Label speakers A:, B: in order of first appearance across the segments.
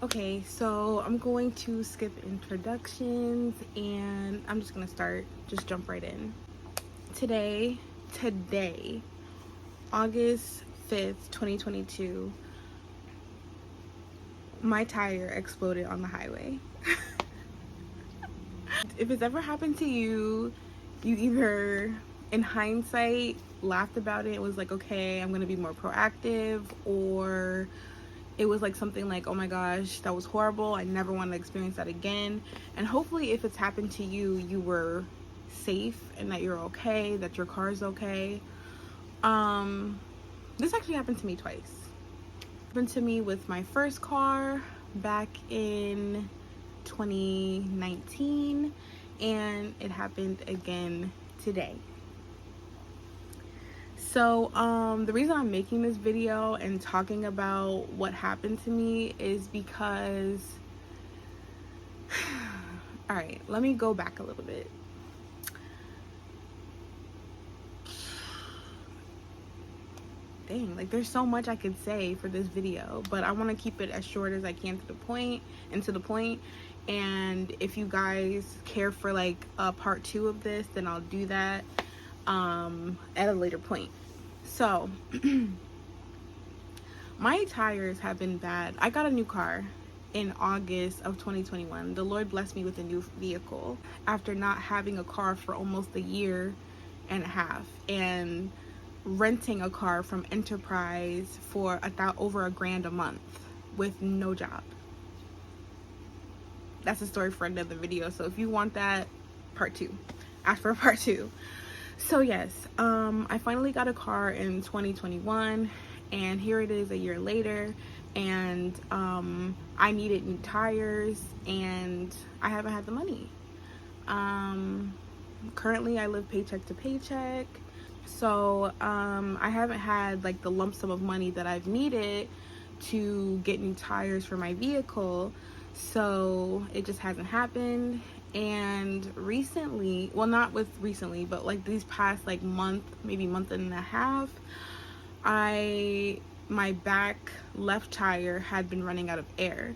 A: Okay, so I'm going to skip introductions and I'm just gonna just jump right in. Today, August 5th, 2022, my tire exploded on the highway. If it's ever happened to you, you either, in hindsight, laughed about it, was like, okay, I'm gonna be more proactive, or it was like something like, oh my gosh, that was horrible, I never want to experience that again. And hopefully, if it's happened to you, you were safe and that you're okay, that your car is okay. This actually happened to me twice. It happened to me with my first car back in 2019, and it happened again today. So the reason I'm making this video and talking about what happened to me is because all right, let me go back a little bit. Dang, like there's so much I could say for this video, but I want to keep it as short as I can to the point. And if you guys care for like a part 2 of this, then I'll do that at a later point. So my tires have been bad. I got a new car in August of 2021. The Lord blessed me with a new vehicle after not having a car for almost a year and a half, and renting a car from Enterprise for over $1,000 a month with no job. That's a story for another video. So if you want that, part 2. Ask for part 2. So yes, I finally got a car in 2021, and here it is a year later, and I needed new tires and I haven't had the money. Currently I live paycheck to paycheck, so I haven't had like the lump sum of money that I've needed to get new tires for my vehicle, so it just hasn't happened. And recently, well, not with recently, but like these past like month, maybe month and a half, my back left tire had been running out of air,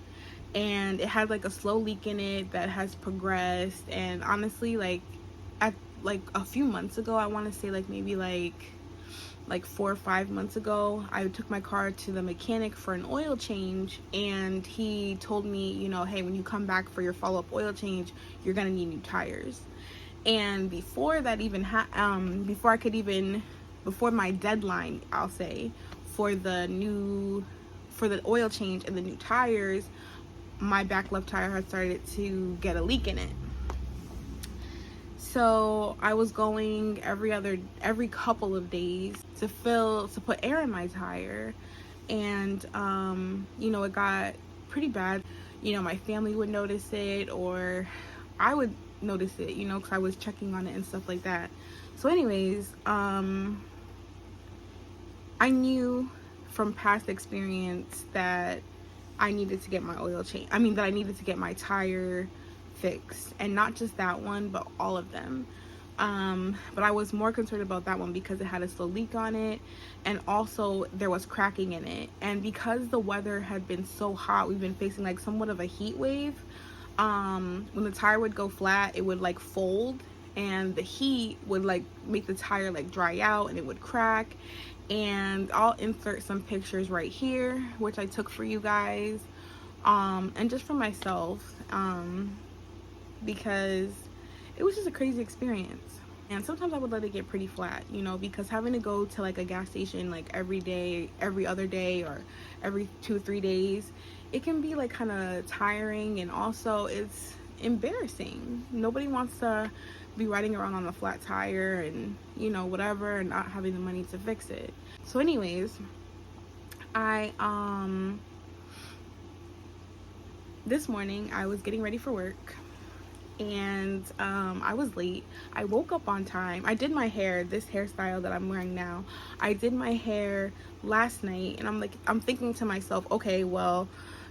A: and it had like a slow leak in it that has progressed. And honestly, like at like a few months ago, I want to say like maybe like 4 or 5 months ago, I took my car to the mechanic for an oil change, and he told me, you know, hey, when you come back for your follow-up oil change, you're gonna need new tires. And before that even before my deadline, I'll say, for the oil change and the new tires, my back left tire had started to get a leak in it. So I was going every couple of days to put air in my tire, and you know, it got pretty bad. You know, my family would notice it, or I would notice it, you know, because I was checking on it and stuff like that. So anyways, I knew from past experience that I needed to get my oil change. That I needed to get my tire fixed, and not just that one, but all of them. But I was more concerned about that one because it had a slow leak on it, and also there was cracking in it. And because the weather had been so hot, we've been facing like somewhat of a heat wave. When the tire would go flat, it would like fold, and the heat would like make the tire like dry out, and it would crack. And I'll insert some pictures right here, which I took for you guys, and just for myself, because it was just a crazy experience. And sometimes I would let it get pretty flat, you know, because having to go to like a gas station like every day, every other day, or every 2 or 3 days, it can be like kind of tiring, and also it's embarrassing. Nobody wants to be riding around on a flat tire and, you know, whatever, and not having the money to fix it. So anyways, this morning I was getting ready for work, and I was late. I woke up on time. I did my hair, this hairstyle that I'm wearing now, I did my hair last night, and I'm thinking to myself, okay, well,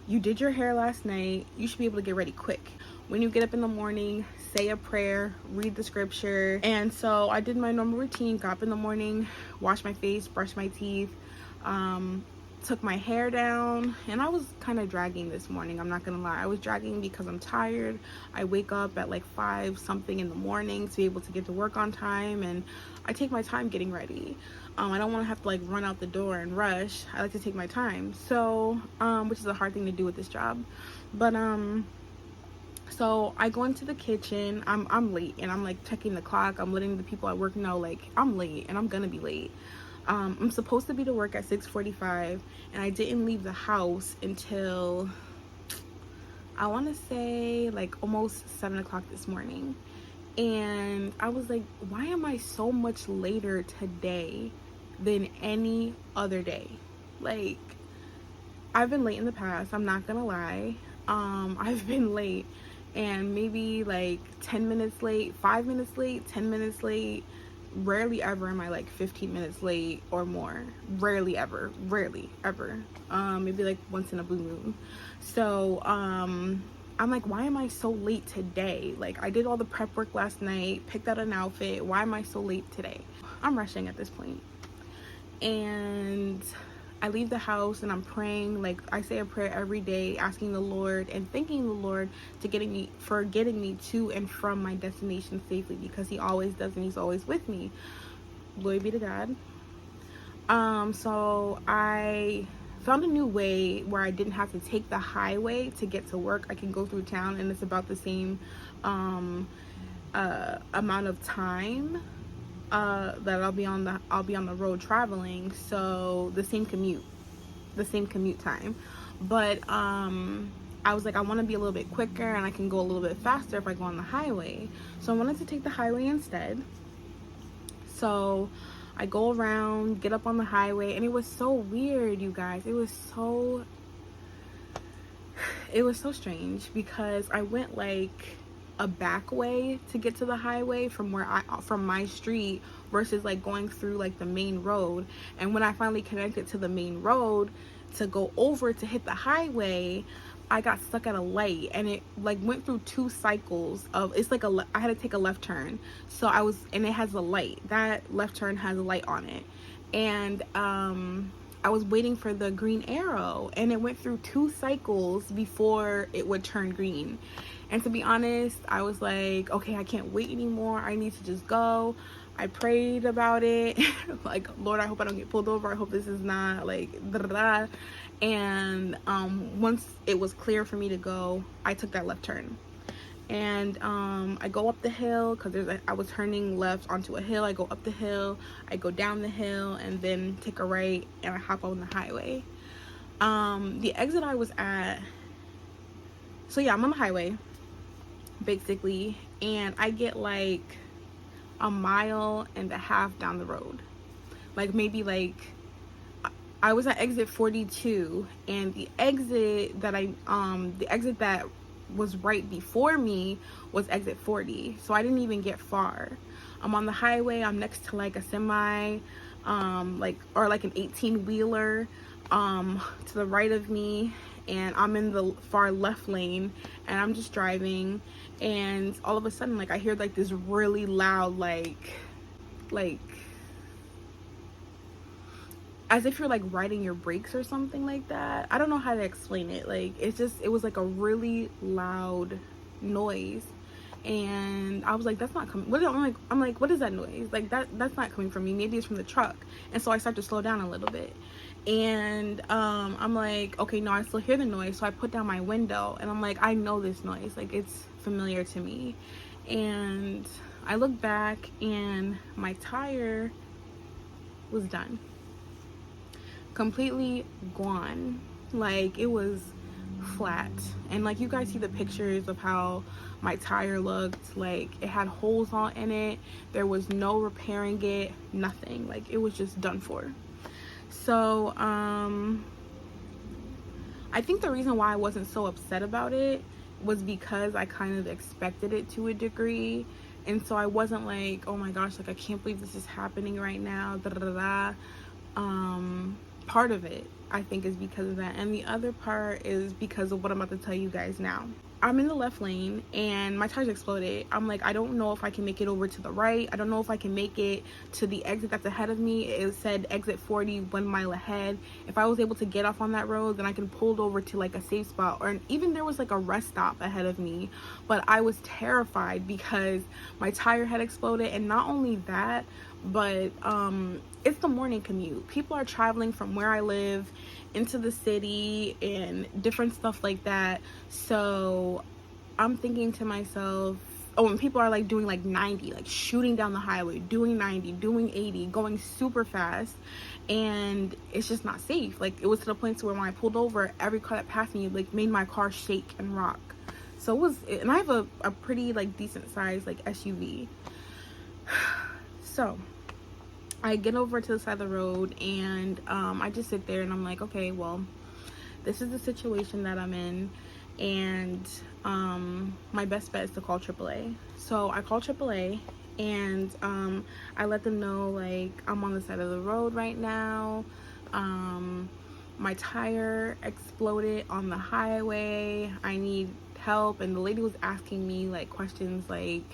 A: you did your hair last night, you should be able to get ready quick. When you get up in the morning, say a prayer, read the scripture. And so I did my normal routine, got up in the morning, washed my face, brushed my teeth, took my hair down, and I was kind of dragging this morning. I'm not gonna lie, I was dragging because I'm tired. I wake up at like 5 something in the morning to be able to get to work on time, and I take my time getting ready. I don't want to have to like run out the door and rush. I like to take my time, so which is a hard thing to do with this job. But so I go into the kitchen. I'm late, and I'm like checking the clock. I'm letting the people at work know like I'm late and I'm gonna be late. I'm supposed to be to work at 6:45, and I didn't leave the house until I want to say like almost 7 o'clock this morning. And I was like, why am I so much later today than any other day? Like, I've been late in the past, I'm not gonna lie. I've been late, and maybe like 10 minutes late, 5 minutes late, 10 minutes late. Rarely ever am I like 15 minutes late or more. Rarely ever. Maybe like once in a blue moon. So I'm like, why am I so late today? Like, I did all the prep work last night, picked out an outfit. Why am I so late today? I'm rushing at this point. And I leave the house, and I'm praying. Like, I say a prayer every day, asking the Lord and thanking the Lord getting me to and from my destination safely, because he always does, and he's always with me. Glory be to God. So I found a new way where I didn't have to take the highway to get to work. I can go through town, and it's about the same amount of time that I'll be on the road traveling. So the same commute time. But I was like, I want to be a little bit quicker, and I can go a little bit faster if I go on the highway. So I wanted to take the highway instead. So I go around, get up on the highway, and it was so weird, you guys. It was so strange, because I went like a back way to get to the highway from my street, versus like going through like the main road. And when I finally connected to the main road to go over to hit the highway, I got stuck at a light, and it like went through 2 cycles of, it's like I had to take a left turn. So and it has a light. That left turn has a light on it. And I was waiting for the green arrow, and it went through 2 cycles before it would turn green. And to be honest, I was like, okay, I can't wait anymore. I need to just go. I prayed about it. Like, Lord, I hope I don't get pulled over. I hope this is not like da-da-da. And once it was clear for me to go, I took that left turn. And I go up the hill, because I was turning left onto a hill. I go up the hill, I go down the hill, and then take a right, and I hop on the highway. The exit I was at, so yeah, I'm on the highway basically, and I get like a 1.5 miles down the road. Like, maybe like I was at exit 42, and the exit that was right before me was exit 40. So I didn't even get far. I'm on the highway. I'm next to like a semi, or like an 18-wheeler to the right of me, and I'm in the far left lane, and I'm just driving. And all of a sudden, like, I hear like this really loud like as if you're like riding your brakes or something like that. I don't know how to explain it. Like, it was like a really loud noise, and I was like, that's not coming. I'm like, what is that noise? Like, that's not coming from me. Maybe it's from the truck. And so I start to slow down a little bit, and I'm like, okay, no, I still hear the noise. So I put down my window, and I'm like, I know this noise. Like, it's familiar to me. And I look back, and my tire was done. Completely gone. Like, it was flat. And like, you guys see the pictures of how my tire looked. Like, it had holes all in it. There was no repairing it, nothing. Like, it was just done for. So I think the reason why I wasn't so upset about it was because I kind of expected it to a degree. And so I wasn't like, oh my gosh, like, I can't believe this is happening right now, da da da da. part of it, I think, is because of that, and the other part is because of what I'm about to tell you guys now. I'm in the left lane and my tires exploded. I'm like, I don't know if I can make it over to the right. I don't know if I can make it to the exit that's ahead of me. It said exit 40, 1 mile ahead. If I was able to get off on that road, then I can pull over to like a safe spot, or even there was like a rest stop ahead of me. But I was terrified because my tire had exploded, and not only that, but it's the morning commute. People are traveling from where I live into the city and different stuff like that. So I'm thinking to myself, oh, and people are like doing like 90, like shooting down the highway, doing 90, doing 80, going super fast, and it's just not safe. Like, it was to the point to where when I pulled over, every car that passed me like made my car shake and rock. So it was, and I have a pretty like decent size like SUV. So I get over to the side of the road, and I just sit there and I'm like, okay, well, this is the situation that I'm in, and my best bet is to call AAA. So I call AAA, and I let them know, like, I'm on the side of the road right now. My tire exploded on the highway. I need help. And the lady was asking me like questions like,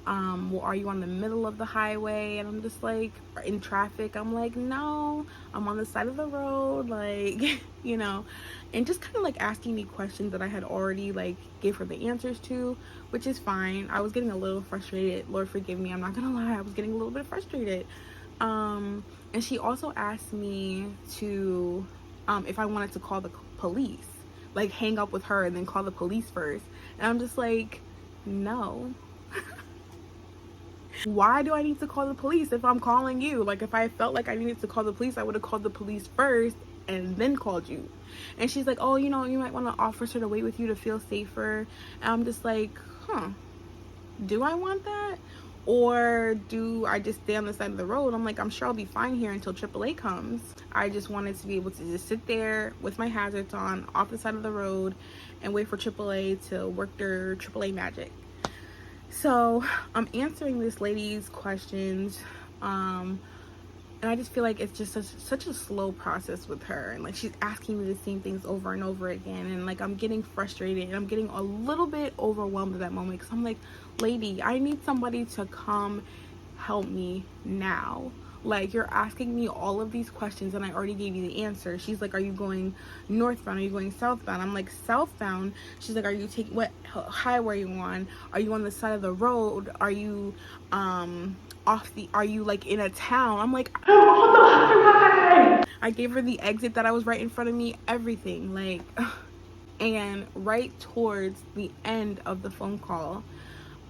A: well, are you on the middle of the highway? And I'm just like, in traffic? I'm like, no, I'm on the side of the road, like, you know, and just kind of like asking me questions that I had already like gave her the answers to, which is fine. I was getting a little frustrated. Lord forgive me, I'm not gonna lie, I was getting a little bit frustrated. And she also asked me to, if I wanted to call the police, like hang up with her and then call the police first. And I'm just like, no. Why do I need to call the police if I'm calling you? Like, if I felt like I needed to call the police, I would have called the police first and then called you. And she's like, oh, you know, you might want an officer to wait with you to feel safer. And I'm just like, do I want that? Or do I just stay on the side of the road? I'm like, I'm sure I'll be fine here until AAA comes. I just wanted to be able to just sit there with my hazards on off the side of the road and wait for AAA to work their AAA magic. So I'm answering this lady's questions, and I just feel like it's just such a slow process with her, and like she's asking me the same things over and over again, and like I'm getting frustrated and I'm getting a little bit overwhelmed at that moment, because I'm like, lady, I need somebody to come help me now. Like, you're asking me all of these questions and I already gave you the answer. She's like, are you going northbound? Are you going southbound? I'm like, southbound. She's like, are you taking, what highway are you on? Are you on the side of the road? Are you are you like in a town? I'm like, I gave her the exit that I was right in front of me, everything, like. And right towards the end of the phone call,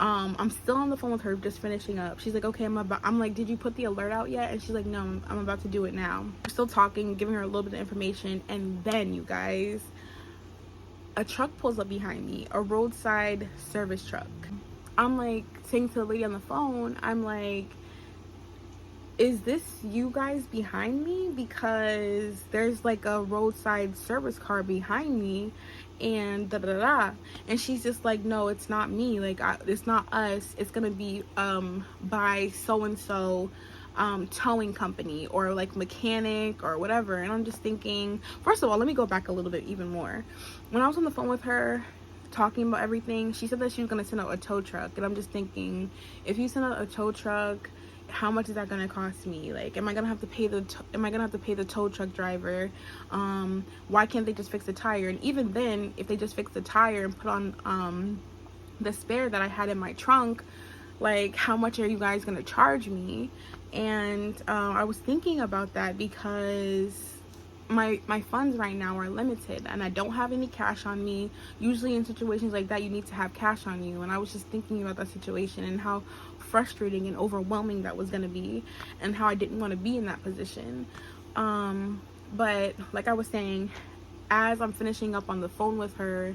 A: I'm still on the phone with her, just finishing up. She's like, okay, I'm like, did you put the alert out yet? And she's like, no, I'm about to do it now. We're still talking, giving her a little bit of information, and then, you guys, a truck pulls up behind me, a roadside service truck. I'm like saying to the lady on the phone, I'm like, is this you guys behind me? Because there's like a roadside service car behind me, and da da da. And she's just like, no, it's not me, like, it's not us, it's gonna be by so and so towing company, or like mechanic or whatever. And I'm just thinking, first of all, let me go back a little bit even more. When I was on the phone with her talking about everything, she said that she was gonna send out a tow truck, and I'm just thinking, if you send out a tow truck, how much is that gonna cost me? Like, am I gonna have to pay the tow truck driver? Why can't they just fix the tire? And even then, if they just fix the tire and put on the spare that I had in my trunk, like, how much are you guys gonna charge me? And I was thinking about that because my funds right now are limited and I don't have any cash on me. Usually in situations like that, you need to have cash on you. And I was just thinking about that situation and how frustrating and overwhelming that was going to be, and how I didn't want to be in that position. But like I was saying, as I'm finishing up on the phone with her,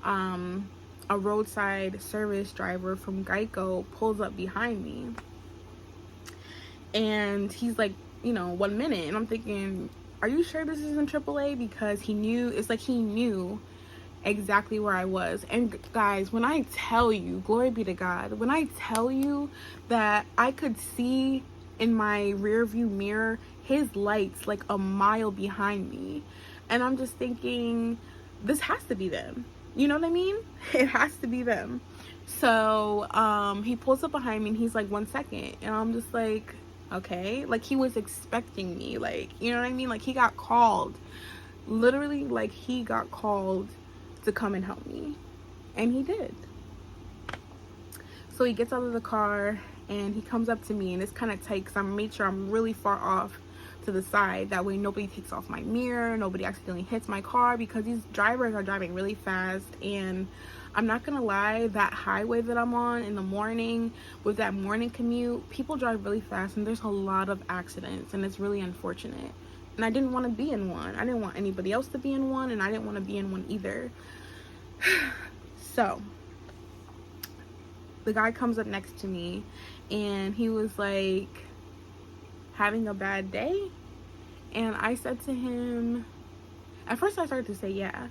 A: a roadside service driver from Geico pulls up behind me, and he's like, 1 minute. And I'm thinking, are you sure this isn't AAA? Because he knew exactly where I was. And guys, when I tell you, glory be to God, when I tell you that I could see in my rear view mirror his lights like a mile behind me. And I'm just thinking, this has to be them. You know what I mean? It has to be them. So he pulls up behind me and he's like, 1 second. And I'm just like, okay. Like, he was expecting me. Like, you know what I mean? Like, he got called. Literally, like, he got called to come and help me. And he did. So he gets out of the car and he comes up to me, and it's kind of tight because I made sure I'm really far off to the side. That way nobody takes off my mirror, nobody accidentally hits my car, because these drivers are driving really fast. And I'm not gonna lie, that highway that I'm on in the morning with that morning commute, people drive really fast and there's a lot of accidents, and it's really unfortunate. And I didn't want to be in one. I didn't want anybody else to be in one, and I didn't want to be in one either. So the guy comes up next to me and he was like, having a bad day? And I said to him, at first I started to say yeah,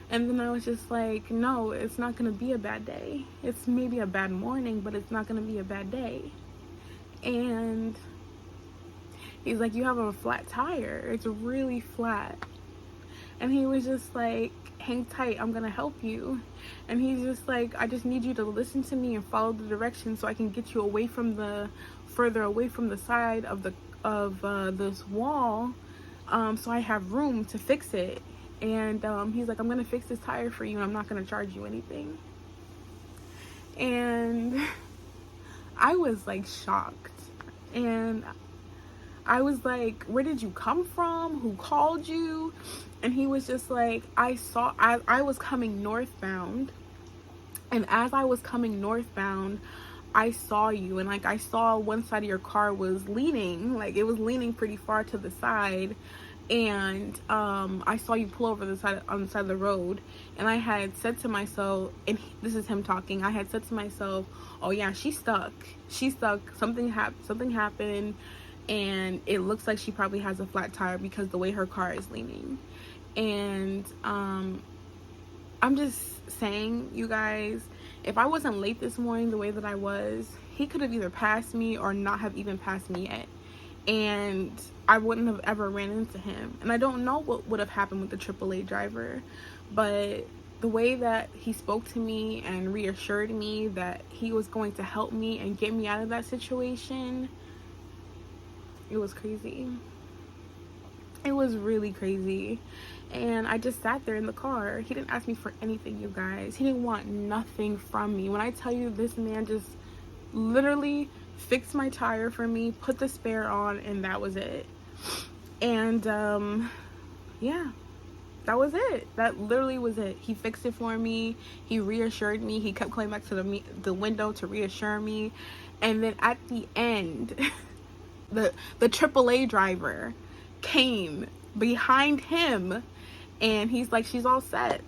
A: and then I was just like, no, it's not gonna be a bad day. It's maybe a bad morning, but it's not gonna be a bad day. And he's like, you have a flat tire, it's really flat. And he was just like, hang tight, I'm gonna help you. And he's just like, I just need you to listen to me and follow the directions so I can get you away from the, further away from the side of the this wall, so I have room to fix it. And he's like, I'm gonna fix this tire for you and I'm not gonna charge you anything. And I was like shocked, and I was like, where did you come from? Who called you? And he was just like, I was coming northbound, and as I was coming northbound, I saw you, and like I saw one side of your car was leaning, like it was leaning pretty far to the side. And I saw you pull over on the side of the road, and I had said to myself, and this is him talking, I had said to myself, oh yeah, she's stuck, something happened, and it looks like she probably has a flat tire because the way her car is leaning. And I'm just saying, you guys, if I wasn't late this morning the way that I was, he could have either passed me or not have even passed me yet, and I wouldn't have ever ran into him. And I don't know what would have happened with the AAA driver, but the way that he spoke to me and reassured me that he was going to help me and get me out of that situation, it was crazy. It was really crazy. And I just sat there in the car. He didn't ask me for anything, you guys. He didn't want nothing from me. When I tell you, this man just literally fixed my tire for me, put the spare on, and that was it. And yeah, that was it. That literally was it. He fixed it for me. He reassured me. He kept coming back to the window to reassure me. And then at the end, the AAA driver came behind him, and he's like, she's all set,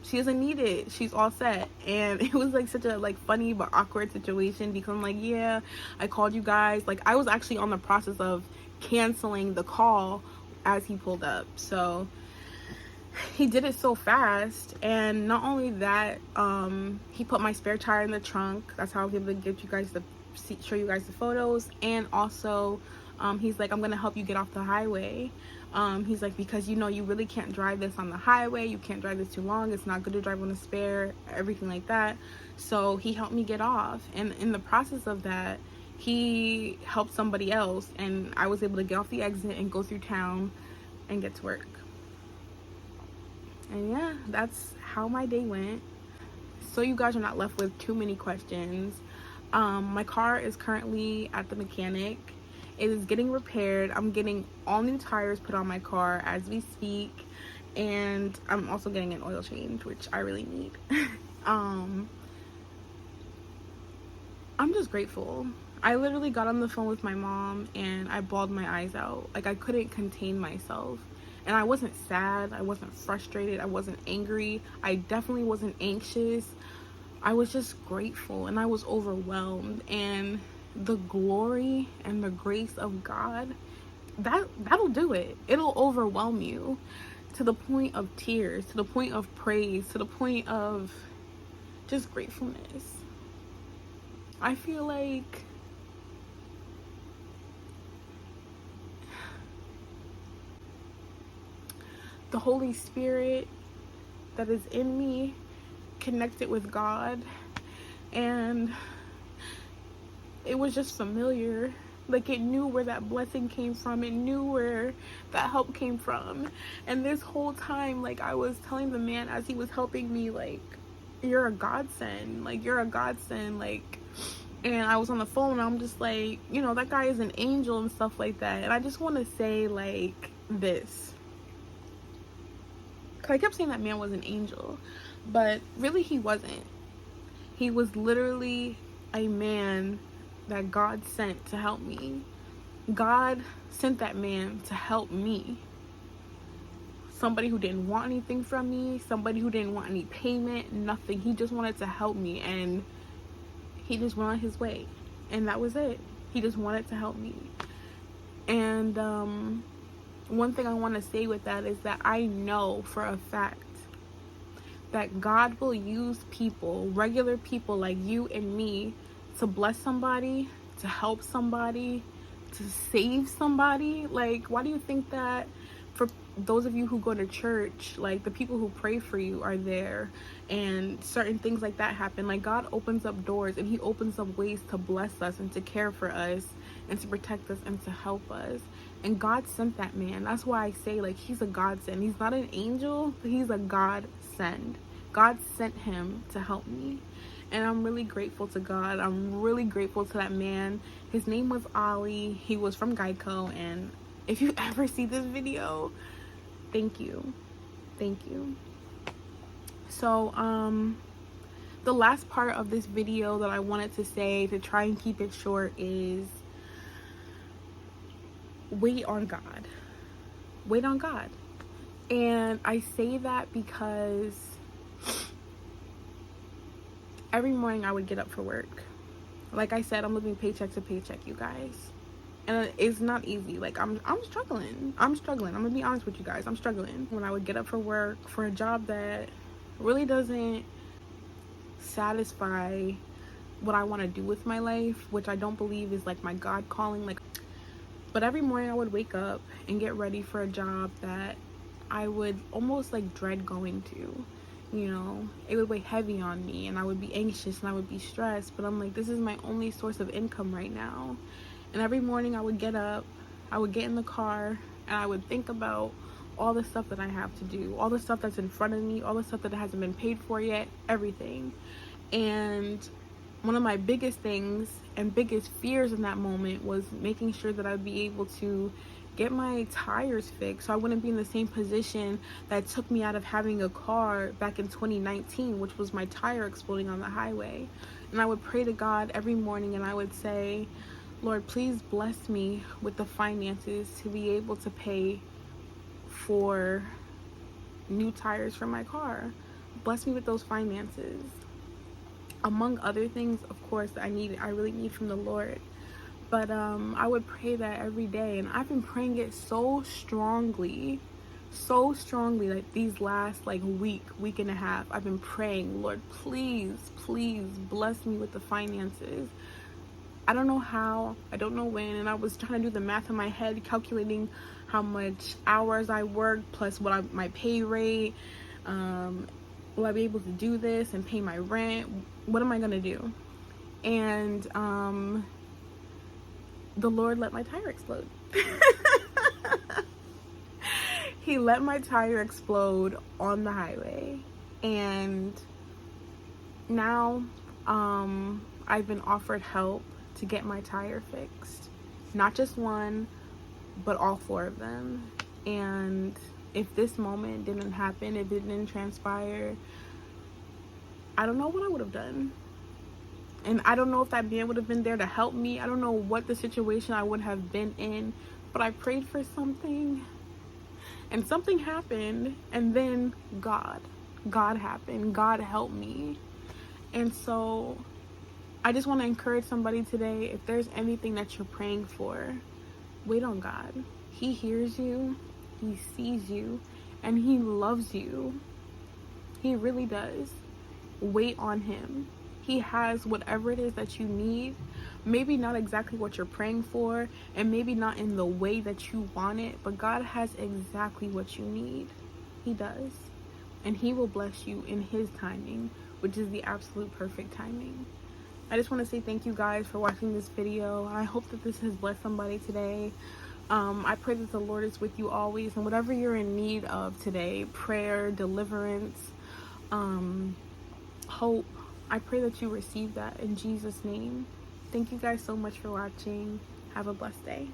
A: she doesn't need it, she's all set. And it was like such a like funny but awkward situation, because I'm like, yeah, I called you guys, like I was actually on the process of canceling the call as he pulled up. So he did it so fast. And not only that, he put my spare tire in the trunk. That's how I was able to get you guys show you guys the photos. And also he's like, I'm gonna help you get off the highway. He's like, because you know you really can't drive this on the highway, you can't drive this too long, it's not good to drive on a spare, everything like that. So he helped me get off, and in the process of that, he helped somebody else, and I was able to get off the exit and go through town and get to work. And yeah, that's how my day went. So you guys are not left with too many questions. My car is currently at the mechanic. It is getting repaired. I'm getting all new tires put on my car as we speak, and I'm also getting an oil change, which I really need. I'm just grateful. I literally got on the phone with my mom and I bawled my eyes out. Like, I couldn't contain myself. And I wasn't sad, I wasn't frustrated, I wasn't angry, I definitely wasn't anxious. I was just grateful, and I was overwhelmed. And the glory and the grace of God, that'll do it. It'll overwhelm you to the point of tears, to the point of praise, to the point of just gratefulness. I feel like the Holy Spirit that is in me connected with God, and it was just familiar. Like, it knew where that blessing came from. It knew where that help came from. And this whole time, like, I was telling the man as he was helping me, like, you're a godsend. Like, you're a godsend. Like, and I was on the phone and I'm just like, you know, that guy is an angel and stuff like that. And I just want to say, like, this. Because I kept saying that man was an angel. But really, he wasn't. He was literally a man that God sent to help me. God sent that man to help me. Somebody who didn't want anything from me, somebody who didn't want any payment, nothing. He just wanted to help me, and he just went on his way. And that was it. He just wanted to help me. And one thing I want to say with that is that I know for a fact that God will use people, regular people like you and me, to bless somebody, to help somebody, to save somebody. Like, why do you think that for those of you who go to church, like, the people who pray for you are there, and certain things like that happen? Like, God opens up doors, and he opens up ways to bless us and to care for us and to protect us and to help us. And God sent that man. That's why I say, like, he's a godsend. He's not an angel, but he's a godsend. God sent him to help me. And I'm really grateful to God. I'm really grateful to that man. His name was Ollie. He was from Geico. And if you ever see this video, thank you. Thank you. So, the last part of this video that I wanted to say, to try and keep it short, is wait on God. Wait on God. And I say that because every morning I would get up for work. Like I said, I'm living paycheck to paycheck, you guys. And it's not easy. Like, I'm struggling. I'm gonna be honest with you guys. I'm struggling. When I would get up for work for a job that really doesn't satisfy what I want to do with my life, which I don't believe is like my God calling. Like, but every morning I would wake up and get ready for a job that I would almost like dread going to. You know, it would weigh heavy on me, and I would be anxious and I would be stressed, but I'm like, this is my only source of income right now. And every morning I would get up, I would get in the car, and I would think about all the stuff that I have to do, all the stuff that's in front of me, all the stuff that hasn't been paid for yet, everything. And one of my biggest things and biggest fears in that moment was making sure that I'd be able to get my tires fixed, so I wouldn't be in the same position that took me out of having a car back in 2019, which was my tire exploding on the highway. And I would pray to God every morning, and I would say, Lord, please bless me with the finances to be able to pay for new tires for my car. Bless me with those finances. Among other things, of course, I really need from the Lord. But I would pray that every day, and I've been praying it so strongly, like these last like week and a half. I've been praying, Lord, please bless me with the finances. I don't know how, I don't know when, and I was trying to do the math in my head, calculating how much hours I worked plus my pay rate. Will I be able to do this and pay my rent? What am I gonna do? And the Lord let my tire explode. He let my tire explode on the highway. And now I've been offered help to get my tire fixed. Not just one, but all 4 of them. And if this moment didn't happen, if it didn't transpire, I don't know what I would have done. And I don't know if that man would have been there to help me. I don't know what the situation I would have been in. But I prayed for something. And something happened. And then God happened. God helped me. And so I just want to encourage somebody today. If there's anything that you're praying for, wait on God. He hears you. He sees you. And he loves you. He really does. Wait on him. He has whatever it is that you need. Maybe not exactly what you're praying for, and maybe not in the way that you want it, but God has exactly what you need. He does. And He will bless you in His timing, which is the absolute perfect timing. I just want to say thank you guys for watching this video. I hope that this has blessed somebody today. I pray that the Lord is with you always, and whatever you're in need of today, prayer, deliverance, hope, I pray that you receive that in Jesus' name. Thank you guys so much for watching. Have a blessed day.